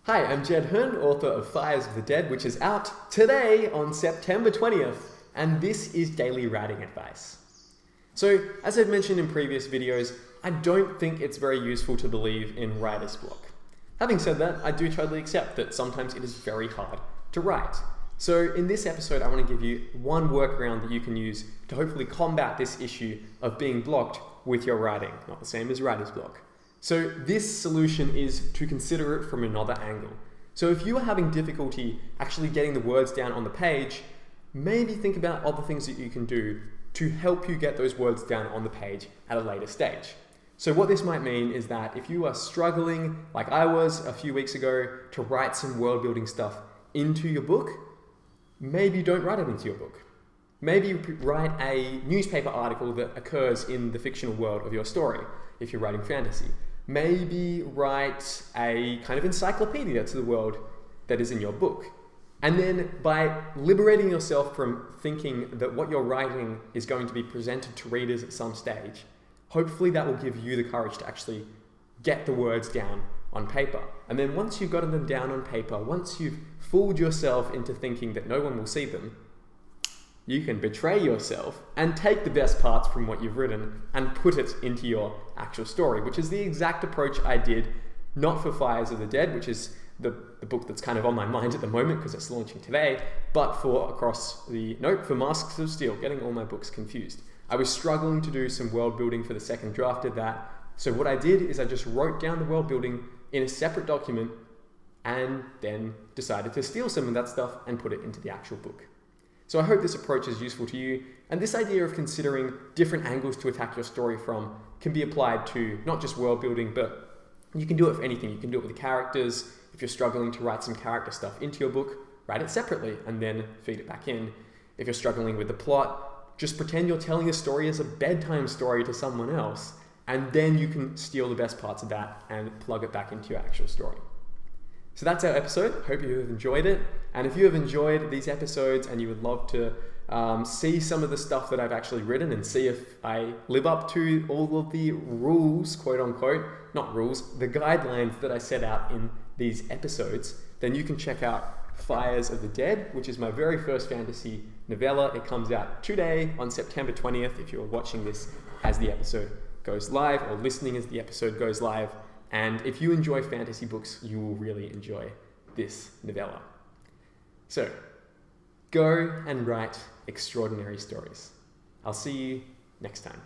Hi, I'm Herne, author of Fires of the Dead, which is out today on September 20th, and this is daily writing advice. So, as I've mentioned in previous videos, I don't think it's very useful to believe in writer's block. Having said that, I do totally accept that sometimes it is very hard to write. So in this episode, I want to give you one workaround that you can use to hopefully combat this issue of being blocked with your writing, not the same as writer's block. So this solution is to consider it from another angle. So if you are having difficulty actually getting the words down on the page, maybe think about other things that you can do to help you get those words down on the page at a later stage. So what this might mean is that if you are struggling, like I was a few weeks ago, to write some world building stuff into your book, maybe don't write it into your book. Maybe write a newspaper article that occurs in the fictional world of your story, if you're writing fantasy. Maybe write a kind of encyclopedia to the world that is in your book. And then by liberating yourself from thinking that what you're writing is going to be presented to readers at some stage, hopefully that will give you the courage to actually get the words down on paper. And then once you've gotten them down on paper, once you've fooled yourself into thinking that no one will see them, you can betray yourself and take the best parts from what you've written and put it into your actual story, which is the exact approach I did, not for Fires of the Dead, which is the book that's kind of on my mind at the moment because it's launching today, but for Masks of Steel, getting all my books confused. I was struggling to do some world building for the second draft of that. So what I did is I just wrote down the world building in a separate document and then decided to steal some of that stuff and put it into the actual book. So I hope this approach is useful to you, and this idea of considering different angles to attack your story from can be applied to not just world building, but you can do it for anything. You can do it with the characters. If you're struggling to write some character stuff into your book, write it separately and then feed it back in. If you're struggling with the plot, just pretend you're telling a story as a bedtime story to someone else, and then you can steal the best parts of that and plug it back into your actual story. So that's our episode. Hope you have enjoyed it. And if you have enjoyed these episodes and you would love to see some of the stuff that I've actually written and see if I live up to all of the rules, quote unquote, not rules, the guidelines that I set out in these episodes, then you can check out Fires of the Dead, which is my very first fantasy novella. It comes out today on September 20th if you're watching this as the episode goes live or listening as the episode goes live. And if you enjoy fantasy books, you will really enjoy this novella. So, go and write extraordinary stories. I'll see you next time.